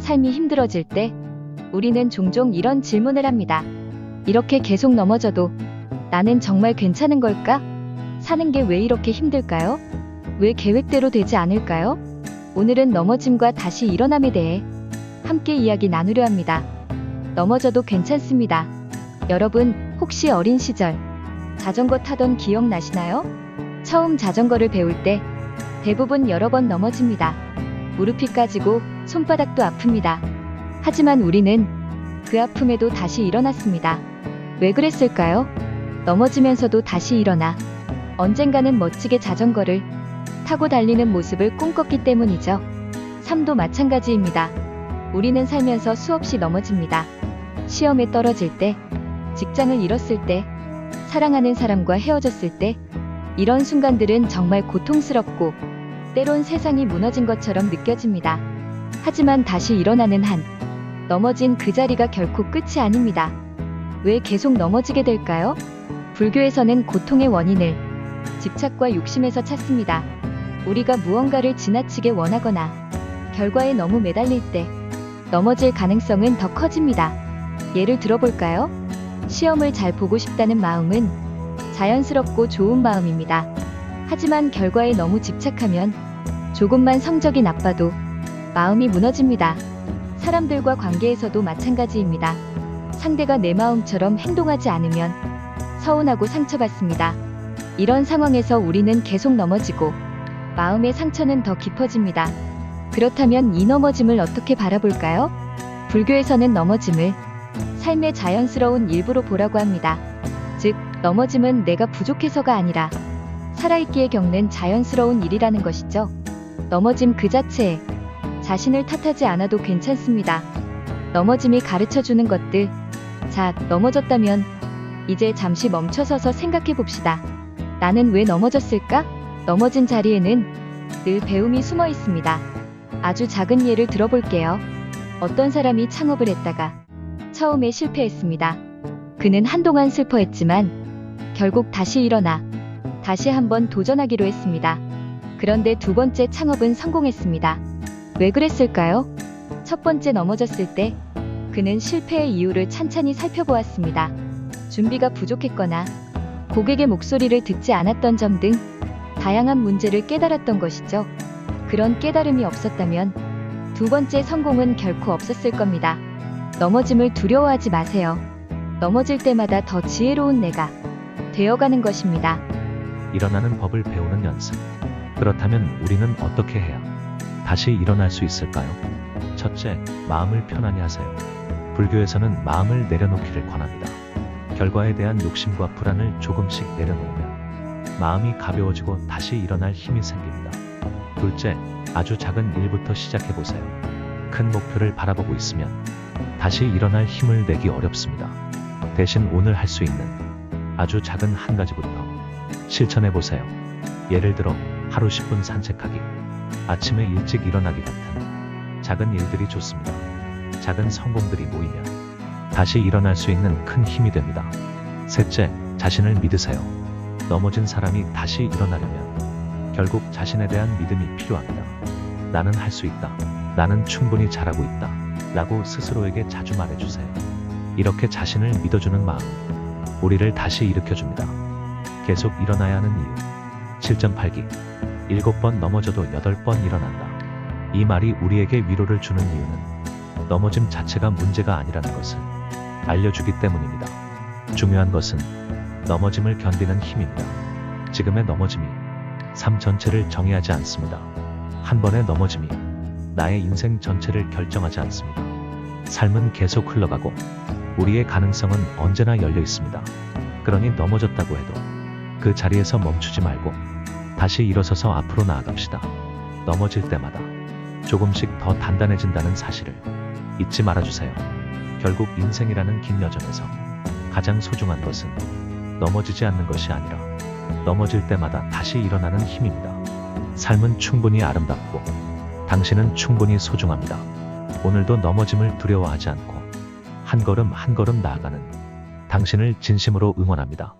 삶이 힘들어질 때 우리는 종종 이런 질문을 합니다. 이렇게 계속 넘어져도 나는 정말 괜찮은 걸까? 사는 게 왜 이렇게 힘들까요? 왜 계획대로 되지 않을까요? 오늘은 넘어짐과 다시 일어남에 대해 함께 이야기 나누려 합니다. 넘어져도 괜찮습니다. 여러분, 혹시 어린 시절 자전거 타던 기억 나시나요? 처음 자전거를 배울 때 대부분 여러 번 넘어집니다. 무릎이 까지고 손바닥도 아픕니다. 하지만 우리는 그 아픔에도 다시 일어났습니다. 왜 그랬을까요? 넘어지면서도 다시 일어나 언젠가는 멋지게 자전거를 타고 달리는 모습을 꿈꿨기 때문이죠. 삶도 마찬가지입니다. 우리는 살면서 수없이 넘어집니다. 시험에 떨어질 때, 직장을 잃었을 때, 사랑하는 사람과 헤어졌을 때, 이런 순간들은 정말 고통스럽고 때론 세상이 무너진 것처럼 느껴집니다. 하지만 다시 일어나는 한, 넘어진 그 자리가 결코 끝이 아닙니다. 왜 계속 넘어지게 될까요? 불교에서는 고통의 원인을 집착과 욕심에서 찾습니다. 우리가 무언가를 지나치게 원하거나 결과에 너무 매달릴 때 넘어질 가능성은 더 커집니다. 예를 들어볼까요? 시험을 잘 보고 싶다는 마음은 자연스럽고 좋은 마음입니다. 하지만 결과에 너무 집착하면 조금만 성적이 나빠도 마음이 무너집니다. 사람들과 관계에서도 마찬가지입니다. 상대가 내 마음처럼 행동하지 않으면 서운하고 상처받습니다. 이런 상황에서 우리는 계속 넘어지고 마음의 상처는 더 깊어집니다. 그렇다면 이 넘어짐을 어떻게 바라볼까요? 불교에서는 넘어짐을 삶의 자연스러운 일부로 보라고 합니다. 즉, 넘어짐은 내가 부족해서가 아니라 살아있기에 겪는 자연스러운 일이라는 것이죠. 넘어짐 그 자체에 자신을 탓하지 않아도 괜찮습니다. 넘어짐이 가르쳐주는 것들. 자, 넘어졌다면 이제 잠시 멈춰서서 생각해 봅시다. 나는 왜 넘어졌을까? 넘어진 자리에는 늘 배움이 숨어 있습니다. 아주 작은 예를 들어볼게요. 어떤 사람이 창업을 했다가 처음에 실패했습니다. 그는 한동안 슬퍼했지만 결국 다시 일어나 다시 한번 도전하기로 했습니다. 그런데 두 번째 창업은 성공했습니다. 왜 그랬을까요? 첫 번째 넘어졌을 때 그는 실패의 이유를 찬찬히 살펴보았습니다. 준비가 부족했거나 고객의 목소리를 듣지 않았던 점 등 다양한 문제를 깨달았던 것이죠. 그런 깨달음이 없었다면 두 번째 성공은 결코 없었을 겁니다. 넘어짐을 두려워하지 마세요. 넘어질 때마다 더 지혜로운 내가 되어가는 것입니다. 일어나는 법을 배우는 연습. 그렇다면 우리는 어떻게 해야 다시 일어날 수 있을까요? 첫째, 마음을 편안히 하세요. 불교에서는 마음을 내려놓기를 권합니다. 결과에 대한 욕심과 불안을 조금씩 내려놓으면 마음이 가벼워지고 다시 일어날 힘이 생깁니다. 둘째, 아주 작은 일부터 시작해보세요. 큰 목표를 바라보고 있으면 다시 일어날 힘을 내기 어렵습니다. 대신 오늘 할 수 있는 아주 작은 한 가지부터 실천해보세요. 예를 들어 하루 10분 산책하기, 아침에 일찍 일어나기 같은 작은 일들이 좋습니다. 작은 성공들이 모이면 다시 일어날 수 있는 큰 힘이 됩니다. 셋째, 자신을 믿으세요. 넘어진 사람이 다시 일어나려면 결국 자신에 대한 믿음이 필요합니다. 나는 할 수 있다. 나는 충분히 잘하고 있다. 라고 스스로에게 자주 말해주세요. 이렇게 자신을 믿어주는 마음이 우리를 다시 일으켜줍니다. 계속 일어나야 하는 이유. 7.8기 7번 넘어져도 8번 일어난다. 이 말이 우리에게 위로를 주는 이유는 넘어짐 자체가 문제가 아니라는 것을 알려주기 때문입니다. 중요한 것은 넘어짐을 견디는 힘입니다. 지금의 넘어짐이 삶 전체를 정의하지 않습니다. 한 번의 넘어짐이 나의 인생 전체를 결정하지 않습니다. 삶은 계속 흘러가고 우리의 가능성은 언제나 열려 있습니다. 그러니 넘어졌다고 해도 그 자리에서 멈추지 말고 다시 일어서서 앞으로 나아갑시다. 넘어질 때마다 조금씩 더 단단해진다는 사실을 잊지 말아주세요. 결국 인생이라는 긴 여정에서 가장 소중한 것은 넘어지지 않는 것이 아니라 넘어질 때마다 다시 일어나는 힘입니다. 삶은 충분히 아름답고 당신은 충분히 소중합니다. 오늘도 넘어짐을 두려워하지 않고 한 걸음 한 걸음 나아가는 당신을 진심으로 응원합니다.